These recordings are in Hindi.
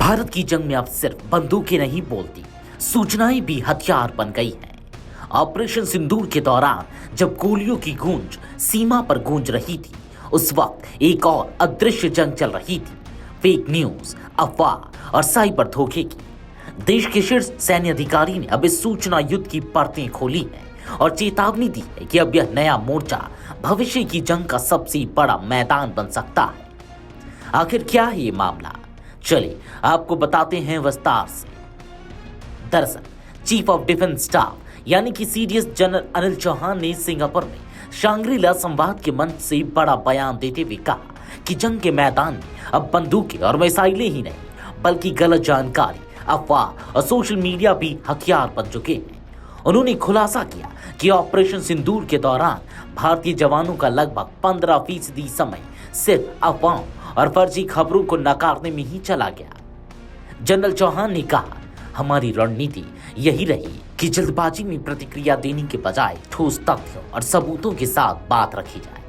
भारत की जंग में अब सिर्फ बंदूकें नहीं बोलती, सूचनाएं भी हथियार बन गई हैं। ऑपरेशन सिंदूर के दौरान जब गोलियों की गूंज सीमा पर गूंज रही थी, उस वक्त एक और अदृश्य जंग चल रही थी, फेक न्यूज, अफवाह और साइबर धोखे की। देश के शीर्ष सैन्य अधिकारी ने अब इस सूचना युद्ध की परतें खोली हैं और चेतावनी दी है कि अब यह नया मोर्चा भविष्य की जंग का सबसे बड़ा मैदान बन सकता है। आखिर क्या है ये मामला, चलिए आपको बताते हैं विस्तार से। दरअसल चीफ ऑफ डिफेंस स्टाफ यानी कि सीडीएस जनरल अनिल चौहान ने सिंगापुर में शांग्री-ला संवाद के मंच से बड़ा बयान देते हुए कहा कि जंग के मैदान में अब बंदूकें और मिसाइलें ही नहीं, बल्कि गलत जानकारी, अफवाह और सोशल मीडिया भी हथियार बन चुके हैं। उन्होंने खुलासा किया कि ऑपरेशन सिंदूर के दौरान भारतीय जवानों का लगभग 15% समय सिर्फ अफवाहों और फर्जी खबरों को नकारने में ही चला गया। जनरल चौहान ने कहा, हमारी रणनीति यही रही कि जल्दबाजी में प्रतिक्रिया देने के बजाय ठोस तथ्यों और सबूतों के साथ बात रखी जाए।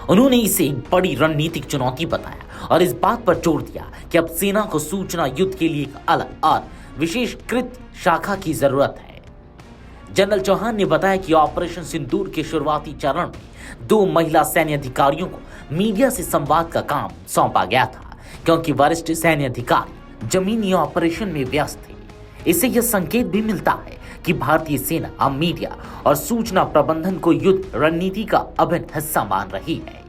उन्होंने इसे एक बड़ी रणनीतिक चुनौती बताया और इस बात पर जोर दिया कि अब सेना को सूचना युद्ध के लिए एक अलग और विशेषकृत शाखा की जरूरत है। जनरल चौहान ने बताया कि ऑपरेशन सिंदूर के शुरुआती चरण में 2 महिला सैन्य अधिकारियों को मीडिया से संवाद का काम सौंपा गया था, क्योंकि वरिष्ठ सैन्य अधिकारी जमीनी ऑपरेशन में व्यस्त थे। इससे यह संकेत भी मिलता है कि भारतीय सेना अब मीडिया और सूचना प्रबंधन को युद्ध रणनीति का अभिन्न हिस्सा मान रही है।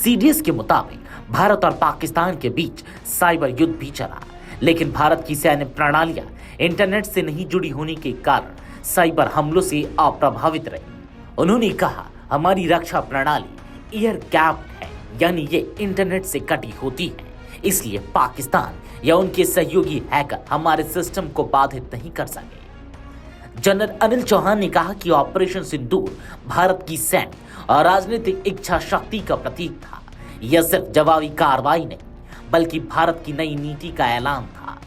सीडीएस के मुताबिक भारत और पाकिस्तान के बीच साइबर युद्ध भी चला, लेकिन भारत की सैन्य प्रणालियां इंटरनेट से नहीं जुड़ी होने के कारण साइबर हमलों से अप्रभावित रही। उन्होंने कहा, हमारी रक्षा प्रणाली एयर गैप्ड है, यानी ये इंटरनेट से कटी होती है, इसलिए पाकिस्तान या उनके सहयोगी हैकर हमारे सिस्टम को बाधित नहीं कर सके। जनरल अनिल चौहान ने कहा कि ऑपरेशन सिंदूर भारत की सैन्य और राजनीतिक इच्छा शक्ति का प्रतीक था। यह सिर्फ जवाबी कार्रवाई नहीं, बल्कि भारत की नई नीति का ऐलान था।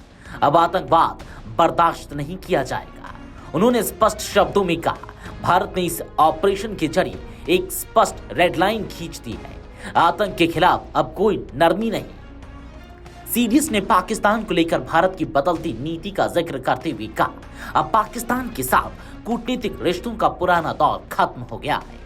अब आतंकवाद बर्दाश्त नहीं किया जाएगा। उन्होंने स्पष्ट शब्दों में कहा, भारत ने इस ऑपरेशन के जरिए एक स्पष्ट रेड लाइन खींच दी है। आतंक के खिलाफ अब कोई नरमी नहीं। सीडीएस ने पाकिस्तान को लेकर भारत की बदलती नीति का जिक्र करते हुए कहा, अब पाकिस्तान के साथ कूटनीतिक रिश्तों का पुराना दौर खत्म हो गया है।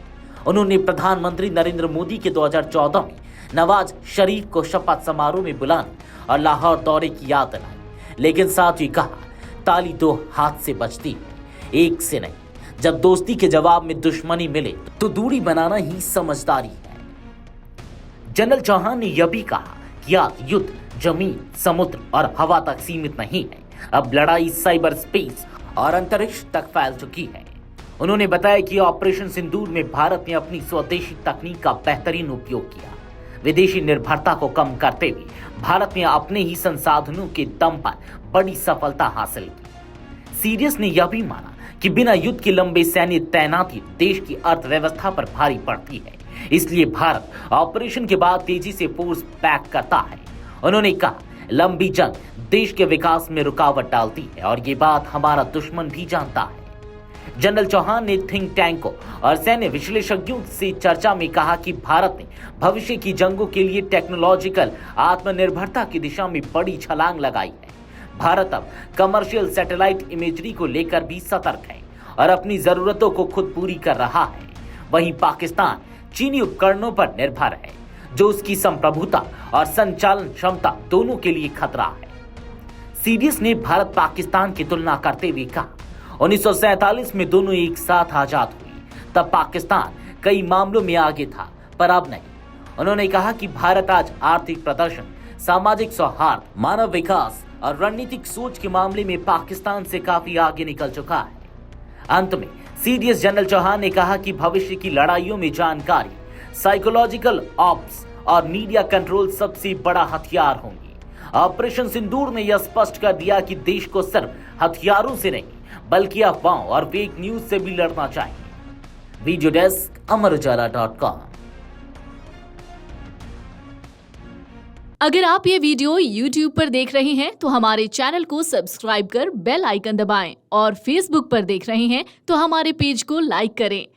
उन्होंने प्रधानमंत्री नरेंद्र मोदी के 2014 में नवाज शरीफ को शपथ समारोह में बुलाने और लाहौर दौरे की याद दिलाई, लेकिन साथ ही कहा, ताली 2 हाथ से बजती है, एक से नहीं। जब दोस्ती के जवाब में दुश्मनी मिले तो दूरी बनाना ही समझदारी है। जनरल चौहान ने यह भी कहा कि आज युद्ध जमीन, समुद्र और हवा तक सीमित नहीं है, अब लड़ाई साइबर स्पेस और अंतरिक्ष तक फैल चुकी है। उन्होंने बताया कि ऑपरेशन सिंदूर में भारत ने अपनी स्वदेशी तकनीक का बेहतरीन उपयोग किया। विदेशी निर्भरता को कम करते हुए भारत ने अपने ही संसाधनों के दम पर बड़ी सफलता हासिल की। सीडीएस ने यह भी माना कि बिना युद्ध के लंबे सैन्य तैनाती देश की अर्थव्यवस्था पर भारी पड़ती है, इसलिए भारत ऑपरेशन के बाद तेजी से फोर्स बैक करता है। उन्होंने कहा, लंबी जंग देश के विकास में रुकावट डालती है और ये बात हमारा दुश्मन भी जानता है। जनरल चौहान ने थिंक टैंकों और सैन्य विश्लेषज्ञों से चर्चा में कहा कि भारत ने भविष्य की जंगों के लिए टेक्नोलॉजिकल आत्मनिर्भरता की दिशा में बड़ी छलांग लगाई है। भारत अब कमर्शियल सैटेलाइट इमेजरी को लेकर भी सतर्क है और अपनी जरूरतों को खुद पूरी कर रहा है। वहीं पाकिस्तान चीनी उपकरणों पर निर्भर है, जो उसकी संप्रभुता और संचालन क्षमता दोनों के लिए खतरा है। सीडीएस ने भारत पाकिस्तान की तुलना करते हुए कहा, 1947 में दोनों एक साथ आजाद हुई, तब पाकिस्तान कई मामलों में आगे था, पर अब नहीं। उन्होंने कहा कि भारत आज आर्थिक प्रदर्शन, सामाजिक सौहार्द, मानव विकास और रणनीतिक सोच के मामले में पाकिस्तान से काफी आगे निकल चुका है। अंत में सीडीएस जनरल चौहान ने कहा कि भविष्य की लड़ाइयों में जानकारी, साइकोलॉजिकल ऑप्स और मीडिया कंट्रोल सबसे बड़ा हथियार होंगे। ऑपरेशन सिंदूर ने यह स्पष्ट कर दिया कि देश को सिर्फ हथियारों से नहीं, बल्कि अफवाहों और फेक न्यूज से भी लड़ना चाहिए। Video desk, amarujala.com। अगर आप ये वीडियो YouTube पर देख रहे हैं तो हमारे चैनल को सब्सक्राइब कर बेल आइकन दबाएं और Facebook पर देख रहे हैं तो हमारे पेज को लाइक करें।